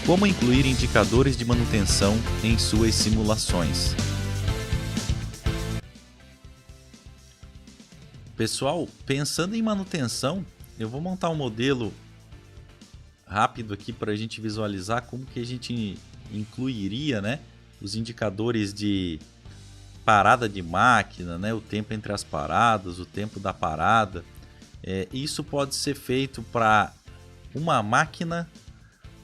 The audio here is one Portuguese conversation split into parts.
Como incluir indicadores de manutenção em suas simulações. Pessoal, pensando em manutenção, eu vou montar um modelo rápido aqui para a gente visualizar como que a gente incluiria, né, os indicadores de parada de máquina, né, o tempo entre as paradas, o tempo da parada. Isso pode ser feito para uma máquina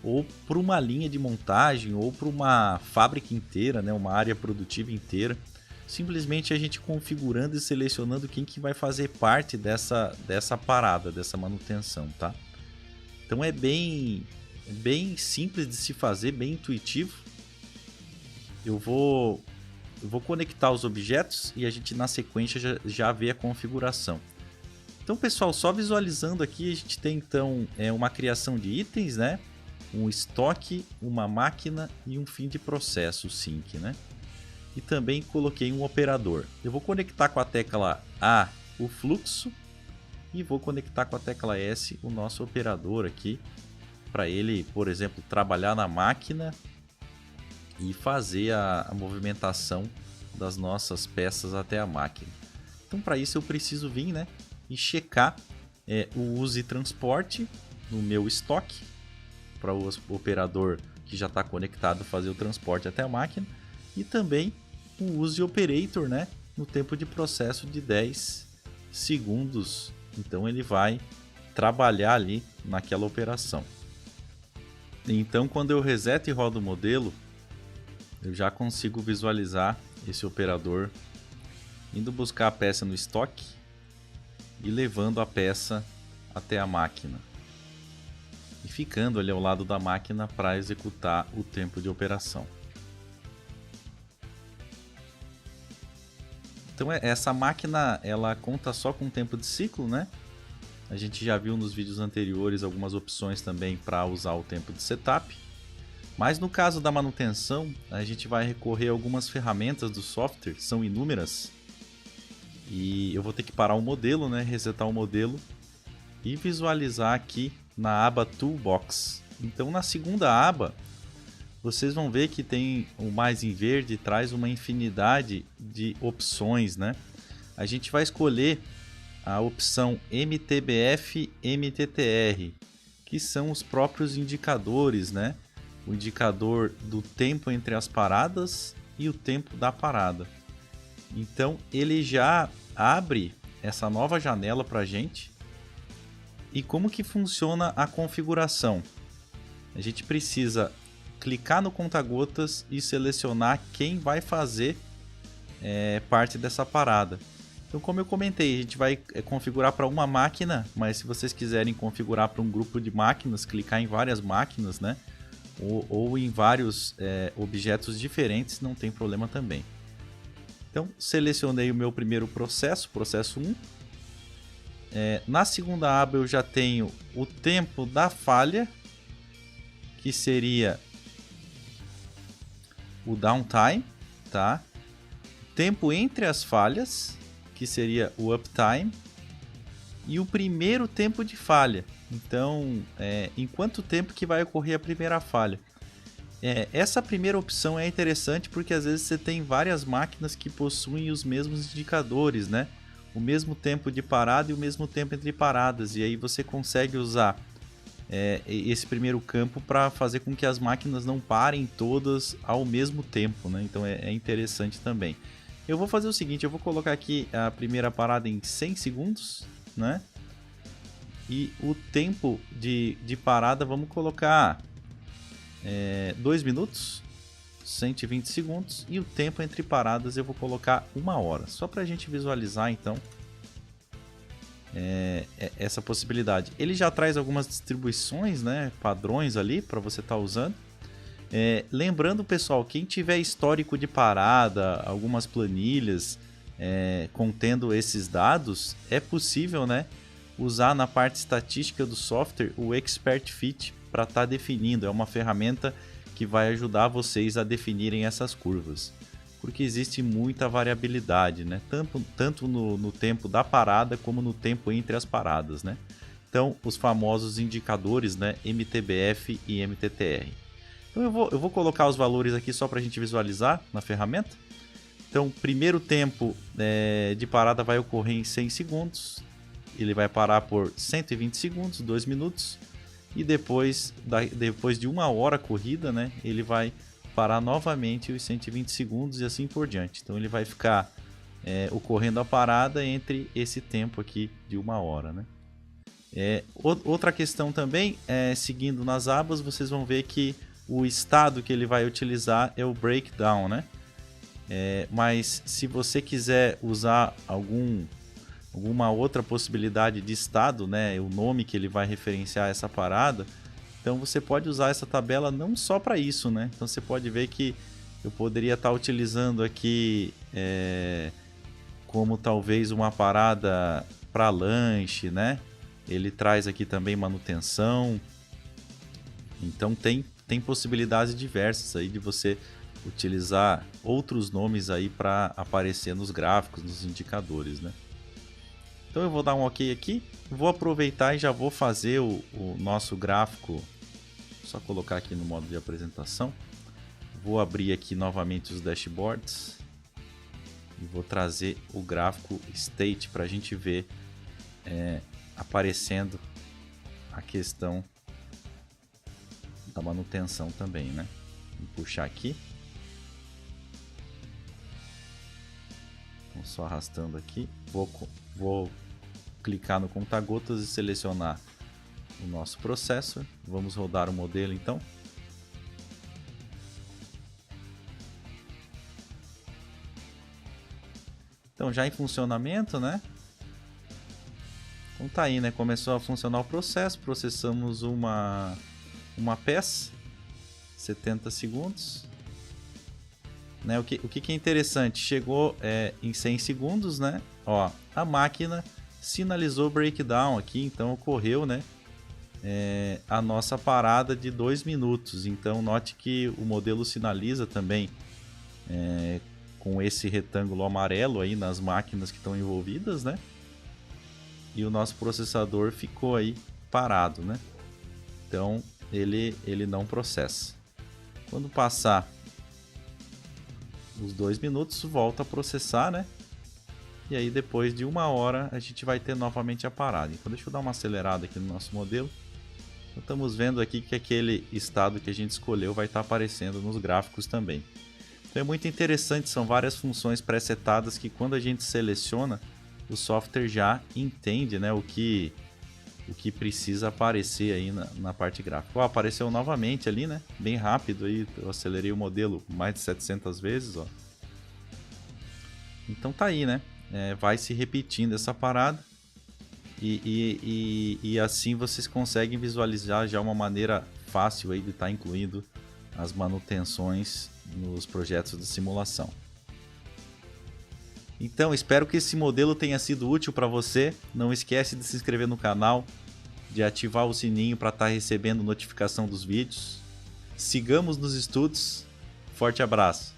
ou para uma linha de montagem ou para uma fábrica inteira, né, uma área produtiva inteira. Simplesmente a gente configurando e selecionando quem que vai fazer parte dessa parada, dessa manutenção, tá? Então é bem simples de se fazer, bem intuitivo. Eu vou conectar os objetos e a gente na sequência já vê a configuração. Então, pessoal, só visualizando aqui, a gente tem então uma criação de itens, né? Um estoque, uma máquina e um fim de processo, sync, né? E também coloquei um operador. Eu vou conectar com a tecla A o fluxo e vou conectar com a tecla S o nosso operador aqui, para ele, por exemplo, trabalhar na máquina e fazer a movimentação das nossas peças até a máquina. Então, para isso eu preciso vir, né, e checar o uso e transporte no meu estoque, para o operador que já está conectado fazer o transporte até a máquina, e também o use operator, né, no tempo de processo de 10 segundos. Então ele vai trabalhar ali naquela operação. Então, quando eu reseto e rodo o modelo, eu já consigo visualizar esse operador indo buscar a peça no estoque e levando a peça até a máquina e ficando ali ao lado da máquina para executar o tempo de operação. Então essa máquina, ela conta só com tempo de ciclo, né? A gente já viu nos vídeos anteriores algumas opções também para usar o tempo de setup. Mas no caso da manutenção, a gente vai recorrer a algumas ferramentas do software, são inúmeras. E eu vou ter que parar o modelo, né? Resetar o modelo e visualizar aqui na aba Toolbox. Então na segunda aba, vocês vão ver que tem o mais em verde, traz uma infinidade de opções, né? A gente vai escolher a opção MTBF MTTR, que são os próprios indicadores, né? O indicador do tempo entre as paradas e o tempo da parada. Então ele já abre essa nova janela para a gente. E como que funciona a configuração? A gente precisa clicar no conta-gotas e selecionar quem vai fazer parte dessa parada. Então, como eu comentei, a gente vai configurar para uma máquina, mas se vocês quiserem configurar para um grupo de máquinas, clicar em várias máquinas, né? Ou em vários objetos diferentes, não tem problema também. Então, selecionei o meu primeiro processo, processo 1. Na segunda aba eu já tenho o tempo da falha, que seria o downtime, tá? Tempo entre as falhas, que seria o uptime, e o primeiro tempo de falha. Então, em quanto tempo que vai ocorrer a primeira falha? Essa primeira opção é interessante porque às vezes você tem várias máquinas que possuem os mesmos indicadores, né? O mesmo tempo de parada e o mesmo tempo entre paradas, e aí você consegue usar esse primeiro campo para fazer com que as máquinas não parem todas ao mesmo tempo, né? Então é interessante também. Eu vou fazer o seguinte, eu vou colocar aqui a primeira parada em 100 segundos, né? E o tempo de parada vamos colocar 2 minutos, 120 segundos, e o tempo entre paradas eu vou colocar 1 hora, só para a gente visualizar então essa possibilidade. Ele já traz algumas distribuições, né, padrões ali para você estar usando. Lembrando, pessoal, quem tiver histórico de parada, algumas planilhas contendo esses dados, é possível, né, usar na parte estatística do software o Expert Fit para estar definindo. É uma ferramenta que vai ajudar vocês a definirem essas curvas, porque existe muita variabilidade, né? Tanto no tempo da parada como no tempo entre as paradas, né? Então, os famosos indicadores, né? MTBF e MTTR. Então eu vou colocar os valores aqui só para a gente visualizar na ferramenta. Então, primeiro tempo de parada vai ocorrer em 100 segundos. Ele vai parar por 120 segundos, 2 minutos. E depois de 1 hora corrida, né, ele vai parar novamente os 120 segundos e assim por diante. Então ele vai ficar ocorrendo a parada entre esse tempo aqui de 1 hora. Né? Outra questão também, seguindo nas abas, vocês vão ver que o estado que ele vai utilizar é o breakdown, né? Mas se você quiser usar alguma outra possibilidade de estado, né, o nome que ele vai referenciar essa parada, então você pode usar essa tabela não só para isso, né? Então você pode ver que eu poderia estar utilizando aqui como talvez uma parada para lanche, né? Ele traz aqui também manutenção. Então tem possibilidades diversas aí de você utilizar outros nomes aí para aparecer nos gráficos, nos indicadores, né? Então eu vou dar um OK aqui, vou aproveitar e já vou fazer o nosso gráfico, só colocar aqui no modo de apresentação. Vou abrir aqui novamente os dashboards e vou trazer o gráfico State para a gente ver aparecendo a questão da manutenção também, né? Vou puxar aqui. Então, só arrastando aqui. Vou clicar no conta-gotas e selecionar o nosso processor. Vamos rodar o modelo então. Então já em funcionamento, né? Então tá aí, né? Começou a funcionar o processo, processamos uma peça, 70 segundos. Né? O que é interessante, chegou em 100 segundos, né? Ó, a máquina sinalizou breakdown aqui, então ocorreu, né? A nossa parada de 2 minutos. Então note que o modelo sinaliza também com esse retângulo amarelo aí nas máquinas que estão envolvidas, né? E o nosso processador ficou aí parado, né? Então ele não processa. Quando passar os 2 minutos, volta a processar, né? E aí depois de 1 hora a gente vai ter novamente a parada. Então deixa eu dar uma acelerada aqui no nosso modelo. Então, estamos vendo aqui que aquele estado que a gente escolheu vai estar aparecendo nos gráficos também. Então é muito interessante, são várias funções pré-setadas que quando a gente seleciona, o software já entende, né, o que precisa aparecer aí na parte gráfica. Ó, apareceu novamente ali, né? Bem rápido aí, eu acelerei o modelo mais de 700 vezes, ó. Então tá aí, né? Vai se repetindo essa parada e assim vocês conseguem visualizar já uma maneira fácil aí de estar incluindo as manutenções nos projetos de simulação. Então, espero que esse modelo tenha sido útil para você. Não esquece de se inscrever no canal, de ativar o sininho para estar recebendo notificação dos vídeos. Sigamos nos estudos. Forte abraço!